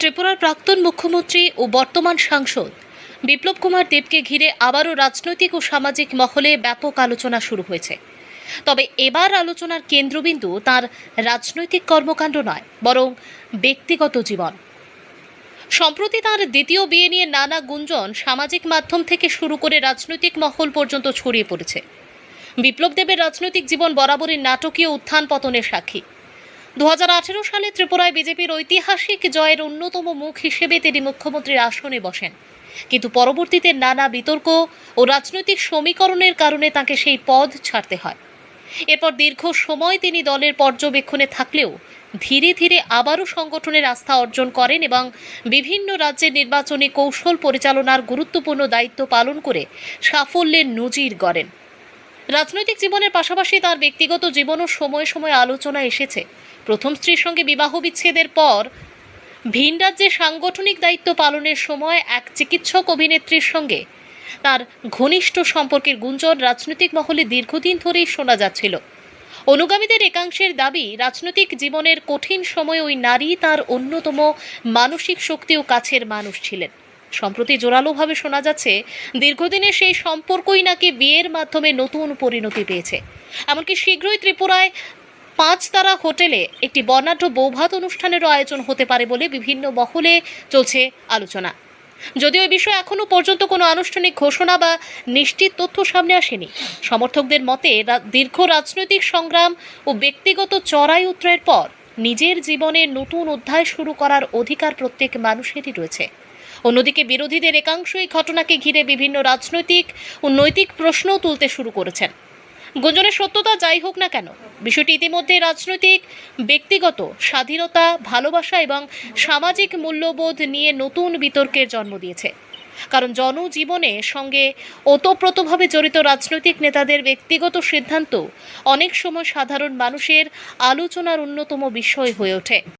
ত্রিপুরার প্রাক্তন মুখ্যমন্ত্রী ও বর্তমান সাংসদ বিপ্লব কুমার দেবকে ঘিরে আবারও রাজনৈতিক ও সামাজিক মহলে ব্যাপক আলোচনা শুরু হয়েছে। তবে এবার আলোচনার কেন্দ্রবিন্দু তার রাজনৈতিক কর্মকাণ্ড নয়, বরং ব্যক্তিগত জীবন। সম্প্রতি তার দ্বিতীয় বিয়ে নিয়ে নানা গুঞ্জন সামাজিক মাধ্যম থেকে শুরু করে রাজনৈতিক মহল পর্যন্ত ছড়িয়ে পড়েছে। বিপ্লব দেবের রাজনৈতিক জীবন বরাবরই নাটকীয় উত্থান পতনের সাক্ষী। 2018 সালে ত্রিপুরায় বিজেপির ঐতিহাসিক জয়ের অন্যতম মুখ হিসেবে তিনি মুখ্যমন্ত্রীর আসনে বসেন, কিন্তু পরবর্তীতে নানা বিতর্ক ও রাজনৈতিক সমীকরণের কারণে তাকে সেই পদ ছাড়তে হয়। এরপর দীর্ঘ সময় তিনি দলের পর্যবেক্ষণে থাকলেও ধীরে ধীরে আবারও সংগঠনের আস্থা অর্জন করেন এবং বিভিন্ন রাজ্যের নির্বাচনী কৌশল পরিচালনার গুরুত্বপূর্ণ দায়িত্ব পালন করে সাফল্যের নজির গড়েন। রাজনৈতিক জীবনের পাশাপাশি তার ব্যক্তিগত জীবনও সময়ে সময়ে আলোচনায় এসেছে। প্রথম স্ত্রীর সঙ্গে বিবাহ বিচ্ছেদের পর ভিন রাজ্যে সাংগঠনিক দায়িত্ব পালনের সময় এক চিকিৎসক অভিনেত্রীর সঙ্গে তার ঘনিষ্ঠ সম্পর্কের গুঞ্জন রাজনৈতিক মহলে দীর্ঘদিন ধরেই শোনা যাচ্ছিল। অনুগামীদের একাংশের দাবি, রাজনৈতিক জীবনের কঠিন সময়ে ওই নারী তার অন্যতম মানসিক শক্তি ও কাছের মানুষ ছিলেন। সম্প্রতি জোরালোভাবে শোনা যাচ্ছে দীর্ঘদিনের সেই সম্পর্কই নাকি বিয়ের মাধ্যমে নতুন পরিণতি পেয়েছে। এমনকি শীঘ্রই ত্রিপুরায় 5 তারা হোটেলে একটি বর্ণাঢ্য বৌভাত অনুষ্ঠানেরও আয়োজন হতে পারে বলে বিভিন্ন মহলে চলছে আলোচনা। যদিও এই বিষয়ে এখনো পর্যন্ত কোনো আনুষ্ঠানিক ঘোষণা বা নিশ্চিত তথ্য সামনে আসেনি। সমর্থকদের মতে দীর্ঘ রাজনৈতিক সংগ্রাম ও ব্যক্তিগত চড়াই উতরাইয়ের পর নিজের জীবনে নতুন অধ্যায় শুরু করার অধিকার প্রত্যেক মানুষেরই রয়েছে। অন্যদিকে বিরোধীদের একাংশ এই ঘটনাকে ঘিরে বিভিন্ন রাজনৈতিক ও নৈতিক প্রশ্নও তুলতে শুরু করেছেন। গুঞ্জনের সত্যতা যাই হোক না কেন, বিষয়টি ইতিমধ্যে রাজনৈতিক, ব্যক্তিগত স্বাধীনতা, ভালোবাসা এবং সামাজিক মূল্যবোধ নিয়ে নতুন বিতর্কের জন্ম দিয়েছে। কারণ জনজীবনের সঙ্গে ওতপ্রোতভাবে জড়িত রাজনৈতিক নেতাদের ব্যক্তিগত সিদ্ধান্ত অনেক সময় সাধারণ মানুষের আলোচনার অন্যতম বিষয় হয়ে ওঠে।